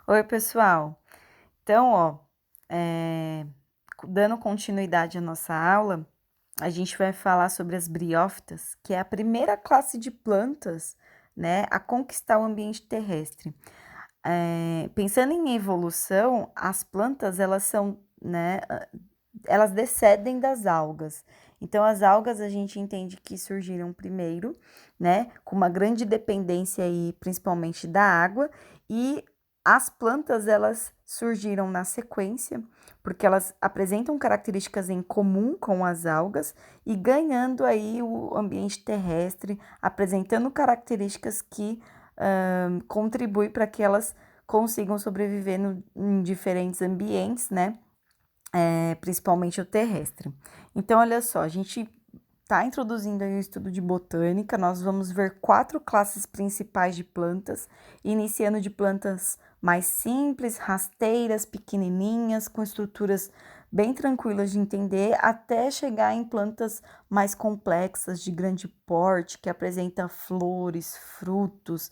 Oi, pessoal. Então, é, dando continuidade à nossa aula, a gente vai falar sobre as briófitas, que é a primeira classe de plantas, né, a conquistar o ambiente terrestre. Pensando em evolução, as plantas, elas são, né, elas descendem das algas. Então, as algas a gente entende que surgiram primeiro, né, com uma grande dependência aí, principalmente da água, e as plantas elas surgiram na sequência, porque elas apresentam características em comum com as algas e ganhando aí o ambiente terrestre, apresentando características que contribuem para que elas consigam sobreviver em diferentes ambientes, né? Principalmente o terrestre. Então, olha só, a gente está introduzindo aí o estudo de botânica, nós vamos ver 4 classes principais de plantas, iniciando de plantas mais simples, rasteiras, pequenininhas, com estruturas bem tranquilas de entender, até chegar em plantas mais complexas, de grande porte, que apresentam flores, frutos,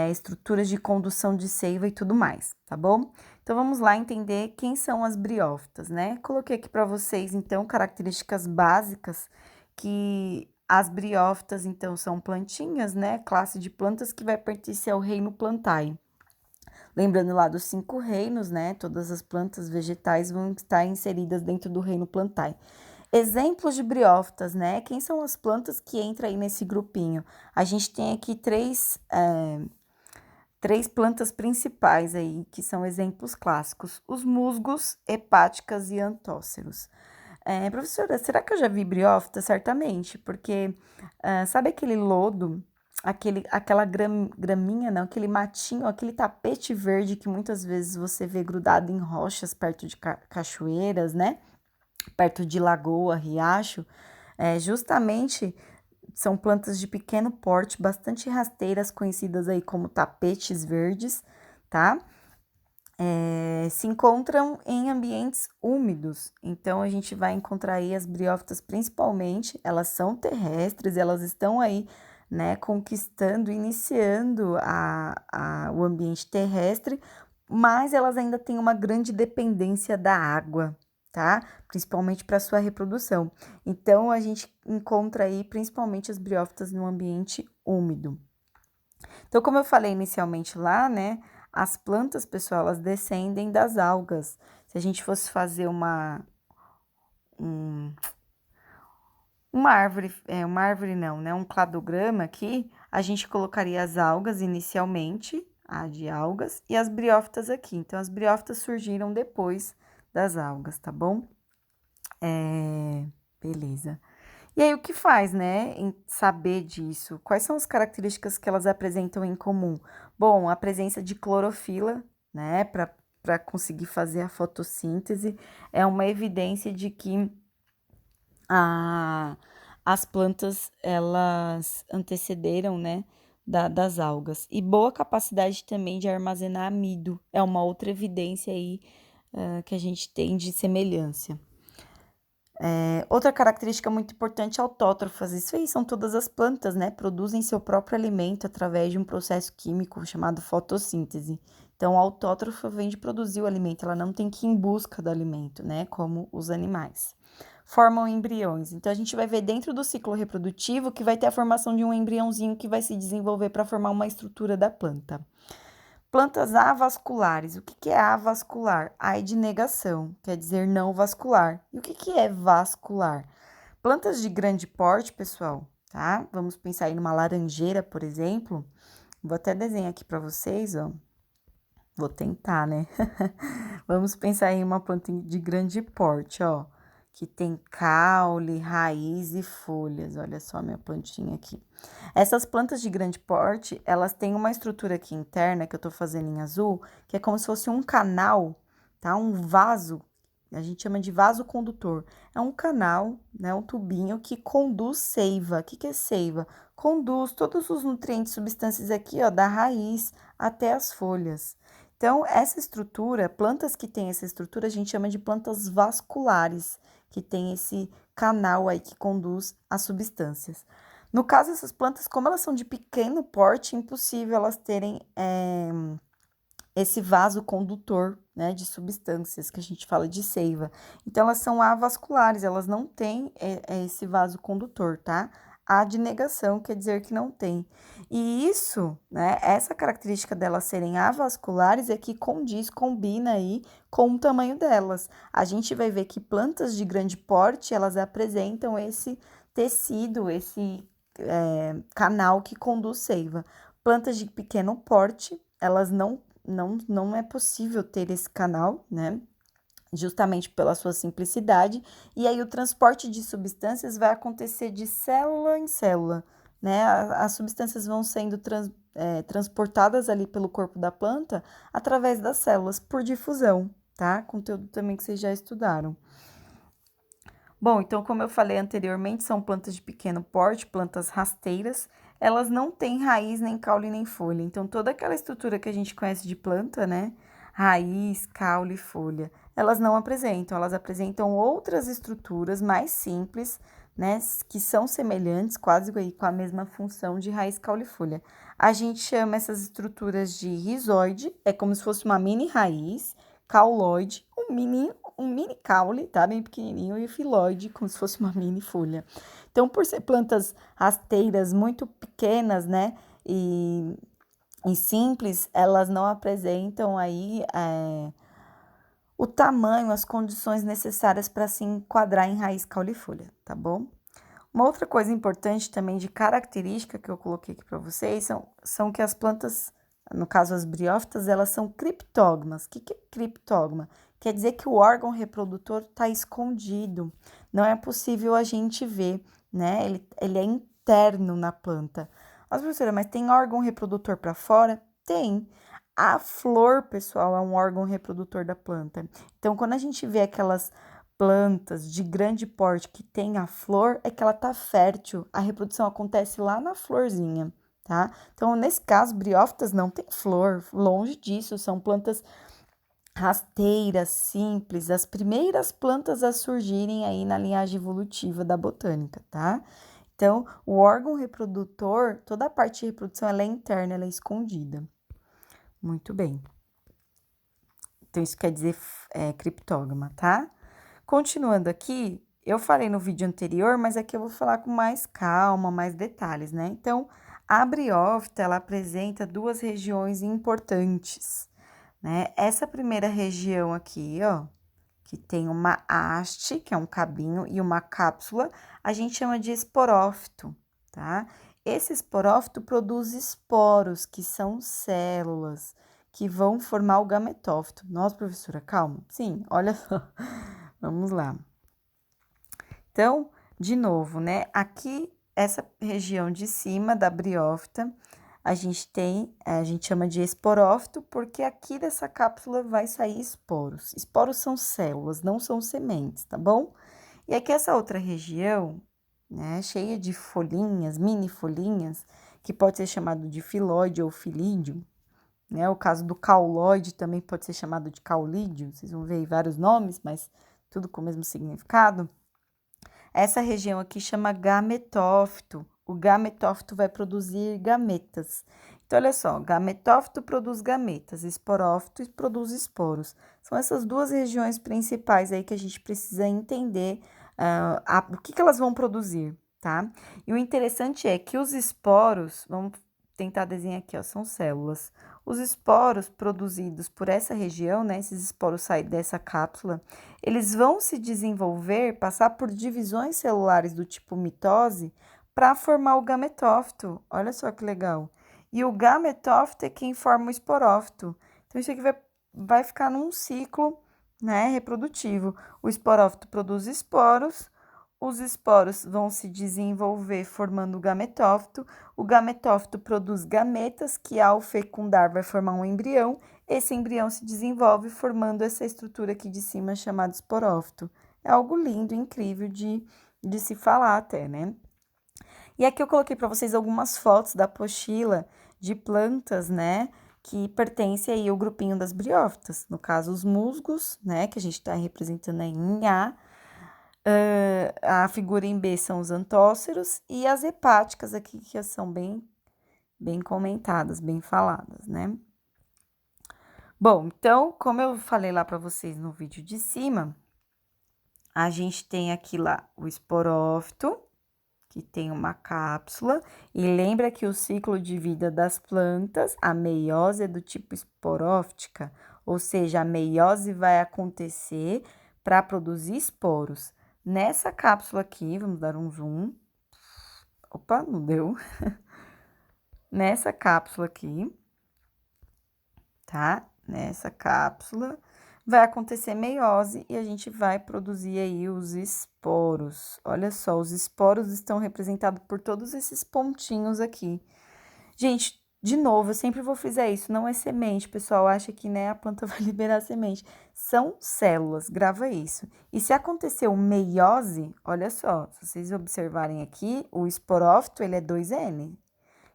estruturas de condução de seiva e tudo mais, tá bom? Então vamos lá entender quem são as briófitas, né? Coloquei aqui para vocês, então, características básicas que as briófitas, então, são plantinhas, né? Classe de plantas que vai pertencer ao reino Plantae. Lembrando lá dos 5 reinos, né? Todas as plantas vegetais vão estar inseridas dentro do reino Plantae. Exemplos de briófitas, né? Quem são as plantas que entram aí nesse grupinho? A gente tem aqui três plantas principais aí, que são exemplos clássicos: os musgos, hepáticas e antóceros. Professora, será que eu já vi briófita? Certamente, porque sabe aquele lodo, aquela graminha, não, aquele matinho, aquele tapete verde que muitas vezes você vê grudado em rochas perto de cachoeiras, né? Perto de lagoa, riacho, justamente são plantas de pequeno porte, bastante rasteiras, conhecidas aí como tapetes verdes, tá? Se encontram em ambientes úmidos, então a gente vai encontrar aí as briófitas principalmente, elas são terrestres, elas estão aí, né, conquistando, iniciando o ambiente terrestre, mas elas ainda têm uma grande dependência da água, tá? Principalmente para sua reprodução. Então a gente encontra aí principalmente as briófitas no ambiente úmido. Então, como eu falei inicialmente lá, né, as plantas, pessoal, elas descendem das algas. Se a gente fosse fazer um, uma árvore não, né, um cladograma aqui, a gente colocaria as algas inicialmente, a de algas, e as briófitas aqui. Então, as briófitas surgiram depois das algas, tá bom? Beleza. E aí, o que faz, né, em saber disso? Quais são as características que elas apresentam em comum? Bom, a presença de clorofila, né, para conseguir fazer a fotossíntese, é uma evidência de que a, as plantas, elas antecederam, né, das algas. E boa capacidade também de armazenar amido, é uma outra evidência aí, que a gente tem de semelhança. Outra característica muito importante é autótrofas. Isso aí são todas as plantas, né? Produzem seu próprio alimento através de um processo químico chamado fotossíntese. Então, a autótrofa vem de produzir o alimento, ela não tem que ir em busca do alimento, né? Como os animais. Formam embriões. Então, a gente vai ver dentro do ciclo reprodutivo que vai ter a formação de um embriãozinho que vai se desenvolver para formar uma estrutura da planta. Plantas avasculares. O que é avascular? A de negação, quer dizer não vascular. E o que é vascular? Plantas de grande porte, pessoal, tá? Vamos pensar aí numa laranjeira, por exemplo. Vou até desenhar aqui para vocês, ó. Vou tentar, né? Vamos pensar em uma planta de grande porte, ó, que tem caule, raiz e folhas. Olha só a minha plantinha aqui. Essas plantas de grande porte, elas têm uma estrutura aqui interna que eu tô fazendo em azul, que é como se fosse um canal, tá? Um vaso, a gente chama de vaso condutor. É um canal, né, um tubinho que conduz seiva. O que é seiva? Conduz todos os nutrientes, substâncias aqui, ó, da raiz até as folhas. Então, essa estrutura, plantas que têm essa estrutura, a gente chama de plantas vasculares, que tem esse canal aí que conduz as substâncias. No caso, essas plantas, como elas são de pequeno porte, é impossível elas terem esse vaso condutor, né, de substâncias, que a gente fala de seiva. Então, elas são avasculares, elas não têm esse vaso condutor, tá? A de negação quer dizer que não tem. E isso, né, essa característica delas serem avasculares é que condiz, combina aí com o tamanho delas. A gente vai ver que plantas de grande porte, elas apresentam esse tecido, esse canal que conduz seiva. Plantas de pequeno porte, elas não é possível ter esse canal, né? Justamente pela sua simplicidade, e aí o transporte de substâncias vai acontecer de célula em célula, né? As substâncias vão sendo transportadas ali pelo corpo da planta através das células por difusão, tá? Conteúdo também que vocês já estudaram. Bom, então, como eu falei anteriormente, são plantas de pequeno porte, plantas rasteiras. Elas não têm raiz, nem caule, nem folha. Então, toda aquela estrutura que a gente conhece de planta, né? Raiz, caule e folha, elas não apresentam. Elas apresentam outras estruturas mais simples, né? Que são semelhantes, quase com a mesma função de raiz, caule e folha. A gente chama essas estruturas de rizoide, é como se fosse uma mini raiz, cauloide, um mini caule, tá? Bem pequenininho, e filóide, como se fosse uma mini folha. Então, por ser plantas rasteiras muito pequenas, né? E simples, elas não apresentam aí o tamanho, as condições necessárias para se enquadrar em raiz caulifólea, tá bom? Uma outra coisa importante também de característica que eu coloquei aqui para vocês são que as plantas, no caso as briófitas, elas são criptógamas. O que é criptógama? Quer dizer que o órgão reprodutor está escondido, não é possível a gente ver, né? Ele é interno na planta. Mas, professora, mas tem órgão reprodutor para fora? Tem. A flor, pessoal, é um órgão reprodutor da planta. Então, quando a gente vê aquelas plantas de grande porte que tem a flor, é que ela tá fértil. A reprodução acontece lá na florzinha, tá? Então, nesse caso, briófitas não tem flor, longe disso, são plantas rasteiras, simples, as primeiras plantas a surgirem aí na linhagem evolutiva da botânica, tá? Então, o órgão reprodutor, toda a parte de reprodução, ela é interna, ela é escondida. Muito bem. Então, isso quer dizer criptógama, tá? Continuando aqui, eu falei no vídeo anterior, mas aqui eu vou falar com mais calma, mais detalhes, né? Então, a briófita, ela apresenta duas regiões importantes, né? Essa primeira região aqui, ó, que tem uma haste, que é um cabinho, e uma cápsula, a gente chama de esporófito, tá? Esse esporófito produz esporos, que são células, que vão formar o gametófito. Nossa, professora, calma. Sim, olha só. Vamos lá. Então, de novo, né? Aqui, essa região de cima da briófita, a gente chama de esporófito, porque aqui dessa cápsula vai sair esporos. Esporos são células, não são sementes, tá bom? E aqui essa outra região, né, cheia de folhinhas, mini folhinhas, que pode ser chamado de filóide ou filídeo, né? O caso do cauloide também pode ser chamado de caulídeo, vocês vão ver aí vários nomes, mas tudo com o mesmo significado. Essa região aqui chama gametófito. O gametófito vai produzir gametas. Então, olha só, gametófito produz gametas, esporófito produz esporos. São essas duas regiões principais aí que a gente precisa entender o que elas vão produzir, tá? E o interessante é que os esporos, vamos tentar desenhar aqui, ó, são células. Os esporos produzidos por essa região, né, esses esporos saem dessa cápsula, eles vão se desenvolver, passar por divisões celulares do tipo mitose para formar o gametófito. Olha só que legal. E o gametófito é quem forma o esporófito. Então, isso aqui vai ficar num ciclo, né, reprodutivo. O esporófito produz esporos, os esporos vão se desenvolver formando o gametófito produz gametas, que ao fecundar vai formar um embrião, esse embrião se desenvolve formando essa estrutura aqui de cima chamada esporófito. É algo lindo, incrível de se falar até, né? E aqui eu coloquei para vocês algumas fotos da apostila de plantas, né, que pertencem aí ao grupinho das briófitas. No caso, os musgos, né, que a gente está representando aí em A. A figura em B são os antóceros e as hepáticas aqui, que são bem comentadas, bem faladas, né? Bom, então, como eu falei lá para vocês no vídeo de cima, a gente tem aqui lá o esporófito, que tem uma cápsula, e lembra que o ciclo de vida das plantas, a meiose é do tipo esporóftica, ou seja, a meiose vai acontecer para produzir esporos. Nessa cápsula aqui, vamos dar um zoom. Opa, não deu. Nessa cápsula aqui, tá? Nessa cápsula vai acontecer meiose e a gente vai produzir aí os esporos. Olha só, os esporos estão representados por todos esses pontinhos aqui. Gente, de novo, eu sempre vou frisar isso, não é semente, o pessoal acha que, né, a planta vai liberar semente. São células, grava isso. E se aconteceu meiose, olha só, se vocês observarem aqui, o esporófito, ele é 2N.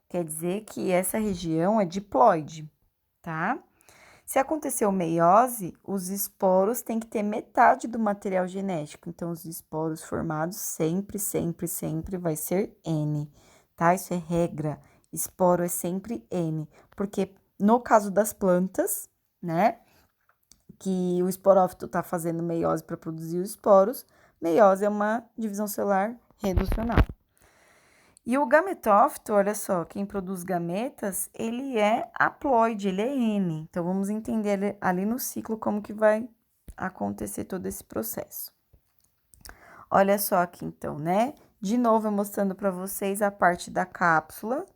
Quer dizer que essa região é diploide, tá? Se aconteceu meiose, os esporos têm que ter metade do material genético. Então, os esporos formados sempre vai ser N, tá? Isso é regra. Esporo é sempre N. Porque no caso das plantas, né, que o esporófito tá fazendo meiose para produzir os esporos, meiose é uma divisão celular reducional. E o gametófito, olha só, quem produz gametas, ele é haploide, ele é N. Então, vamos entender ali no ciclo como que vai acontecer todo esse processo. Olha só aqui, então, né? De novo, eu mostrando para vocês a parte da cápsula,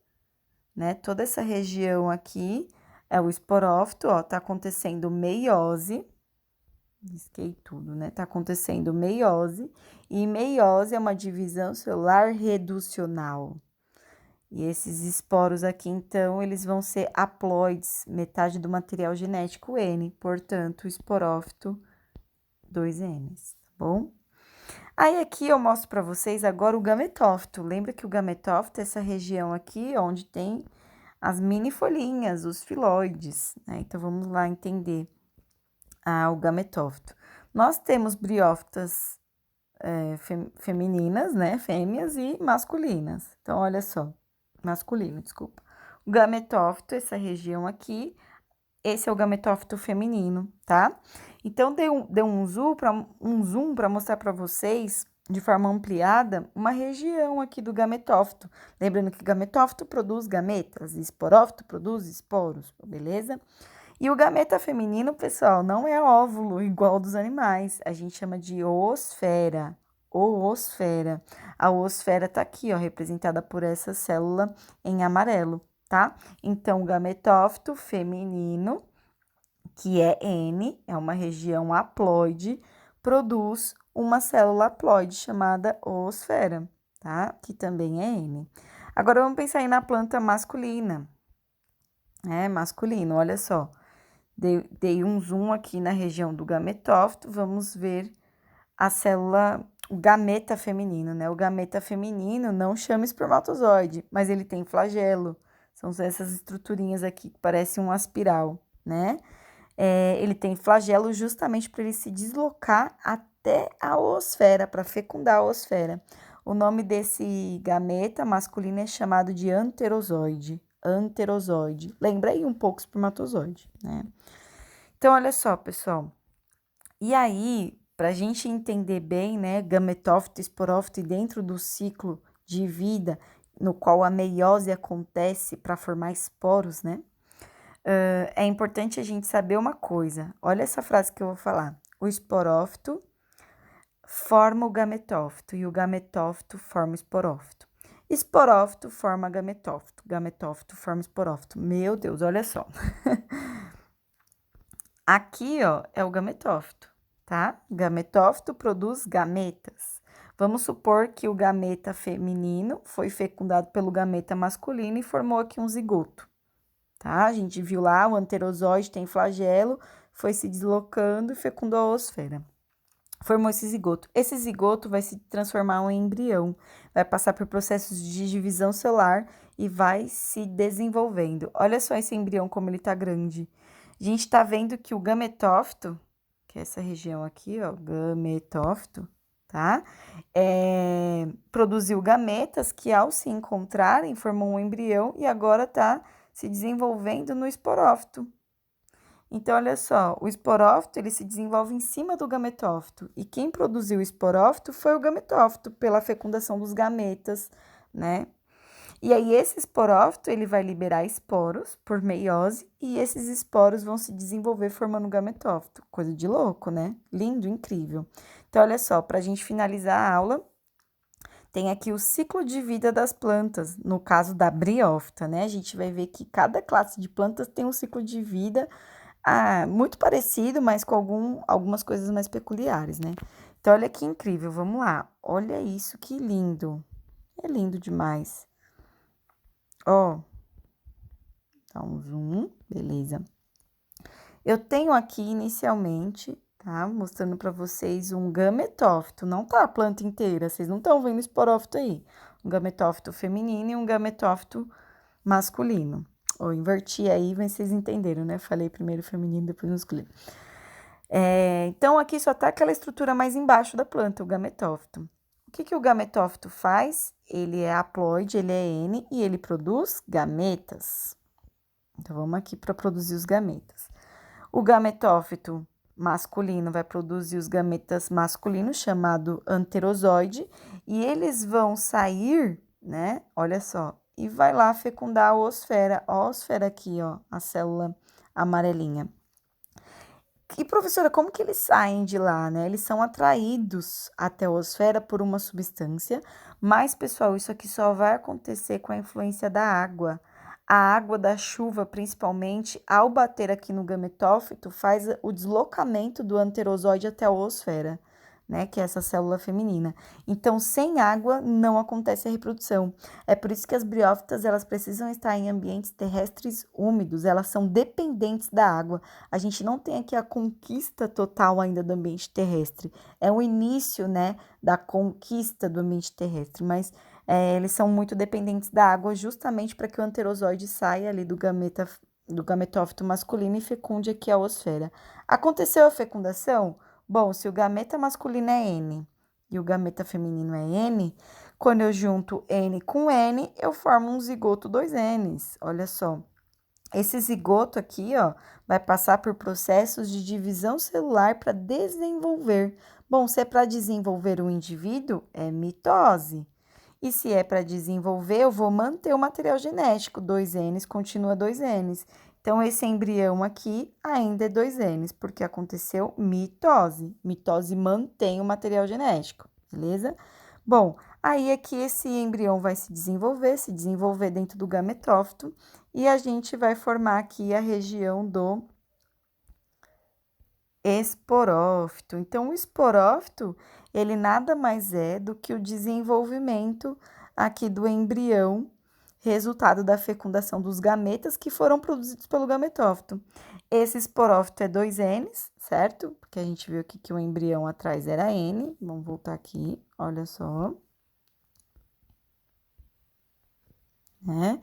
né? Toda essa região aqui é o esporófito, ó, tá acontecendo meiose. Risquei tudo, né? Tá acontecendo meiose, e meiose é uma divisão celular reducional. E esses esporos aqui, então, eles vão ser haploides, metade do material genético N, portanto, esporófito 2Ns, tá bom? Aí, aqui eu mostro para vocês agora o gametófito. Lembra que o gametófito é essa região aqui, onde tem as mini folhinhas, os filóides, né? Então, vamos lá entender o gametófito. Nós temos briófitas femininas, né? Fêmeas e masculinas. Então, olha só. Masculino, desculpa. O gametófito, essa região aqui, esse é o gametófito feminino, tá? Então, deu um zoom para mostrar para vocês, de forma ampliada, uma região aqui do gametófito. Lembrando que gametófito produz gametas, e esporófito produz esporos, beleza? E o gameta feminino, pessoal, não é óvulo igual dos animais. A gente chama de oosfera. Oosfera. A oosfera tá aqui, ó, representada por essa célula em amarelo, tá? Então, o gametófito feminino, que é N, é uma região haploide, produz uma célula haploide chamada oosfera, tá? Que também é N. Agora, vamos pensar aí na planta masculina. Masculino, olha só. Dei um zoom aqui na região do gametófito, vamos ver a célula, o gameta feminino, né? O gameta feminino não chama espermatozoide, mas ele tem flagelo. São essas estruturinhas aqui que parecem uma espiral, né? Ele tem flagelo justamente para ele se deslocar até a oosfera, para fecundar a oosfera. O nome desse gameta masculino é chamado de anterozoide. Anterozoide. Lembra aí um pouco espermatozoide, né? Então, olha só, pessoal. E aí, para a gente entender bem, né, gametófito, esporófito e dentro do ciclo de vida no qual a meiose acontece para formar esporos, né? É importante a gente saber uma coisa. Olha essa frase que eu vou falar. O esporófito forma o gametófito e o gametófito forma o esporófito. Esporófito forma gametófito, gametófito forma esporófito. Meu Deus, olha só. Aqui, ó, é o gametófito, tá? Gametófito produz gametas. Vamos supor que o gameta feminino foi fecundado pelo gameta masculino e formou aqui um zigoto, tá? A gente viu lá, o anterozoide tem flagelo, foi se deslocando e fecundou a oosfera. Formou esse zigoto. Esse zigoto vai se transformar em embrião, vai passar por processos de divisão celular e vai se desenvolvendo. Olha só esse embrião como ele tá grande. A gente tá vendo que o gametófito, que é essa região aqui, ó, gametófito, tá? Produziu gametas que, ao se encontrarem, formam um embrião e agora tá se desenvolvendo no esporófito. Então, olha só, o esporófito, ele se desenvolve em cima do gametófito. E quem produziu o esporófito foi o gametófito, pela fecundação dos gametas, né? E aí, esse esporófito, ele vai liberar esporos por meiose, e esses esporos vão se desenvolver formando o gametófito. Coisa de louco, né? Lindo, incrível. Então, olha só, para a gente finalizar a aula, tem aqui o ciclo de vida das plantas, no caso da briófita, né? A gente vai ver que cada classe de plantas tem um ciclo de vida muito parecido, mas com algumas coisas mais peculiares, né? Então, olha que incrível, vamos lá. Olha isso, que lindo. É lindo demais. Ó, dá um zoom, beleza. Eu tenho aqui inicialmente, tá? Mostrando para vocês um gametófito, não tá a planta inteira, vocês não estão vendo esporófito aí. Um gametófito feminino e um gametófito masculino. Ou inverti aí, mas vocês entenderam, né? Falei primeiro feminino, depois masculino. Então, aqui só tá aquela estrutura mais embaixo da planta, o gametófito. O que o gametófito faz? Ele é haploide, ele é N e ele produz gametas. Então, vamos aqui para produzir os gametas. O gametófito masculino vai produzir os gametas masculinos, chamado anterozoide, e eles vão sair, né? Olha só, e vai lá fecundar a oosfera. A oosfera aqui, ó, a célula amarelinha. E, professora, como que eles saem de lá, né? Eles são atraídos até a oosfera por uma substância, mas, pessoal, isso aqui só vai acontecer com a influência da água. A água da chuva, principalmente, ao bater aqui no gametófito, faz o deslocamento do anterozoide até a oosfera, né? Que é essa célula feminina. Então, sem água, não acontece a reprodução. É por isso que as briófitas, elas precisam estar em ambientes terrestres úmidos, elas são dependentes da água. A gente não tem aqui a conquista total ainda do ambiente terrestre. É o início, né, da conquista do ambiente terrestre, mas eles são muito dependentes da água justamente para que o anterozoide saia ali do gametófito masculino e fecunde aqui a oosfera. Aconteceu a fecundação? Bom, se o gameta masculino é N e o gameta feminino é N, quando eu junto N com N, eu formo um zigoto 2Ns. Olha só. Esse zigoto aqui, ó, vai passar por processos de divisão celular para desenvolver. Bom, se é para desenvolver o indivíduo, é mitose. E se é para desenvolver, eu vou manter o material genético. 2Ns continua 2Ns. Então, esse embrião aqui ainda é 2Ns, porque aconteceu mitose. Mitose mantém o material genético, beleza? Bom, aí aqui esse embrião vai se desenvolver dentro do gametófito, e a gente vai formar aqui a região do esporófito. Então, o esporófito, ele nada mais é do que o desenvolvimento aqui do embrião, resultado da fecundação dos gametas que foram produzidos pelo gametófito. Esse esporófito é 2Ns, certo? Porque a gente viu aqui que o embrião atrás era N. Vamos voltar aqui, olha só. Né?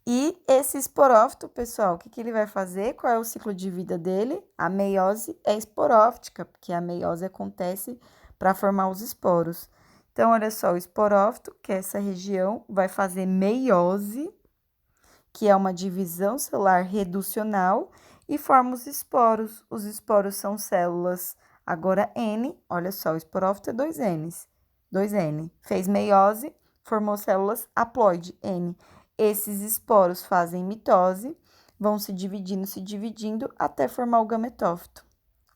E esse esporófito, pessoal, o que ele vai fazer? Qual é o ciclo de vida dele? A meiose é esporóftica, porque a meiose acontece para formar os esporos. Então, olha só, o esporófito, que é essa região, vai fazer meiose, que é uma divisão celular reducional, e forma os esporos. Os esporos são células, agora N, olha só, o esporófito é 2Ns, 2N. Fez meiose, formou células haploide, N. Esses esporos fazem mitose, vão se dividindo até formar o gametófito.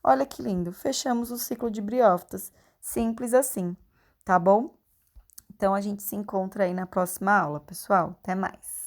Olha que lindo, fechamos o ciclo de briófitas, simples assim, tá bom? Então, a gente se encontra aí na próxima aula, pessoal. Até mais!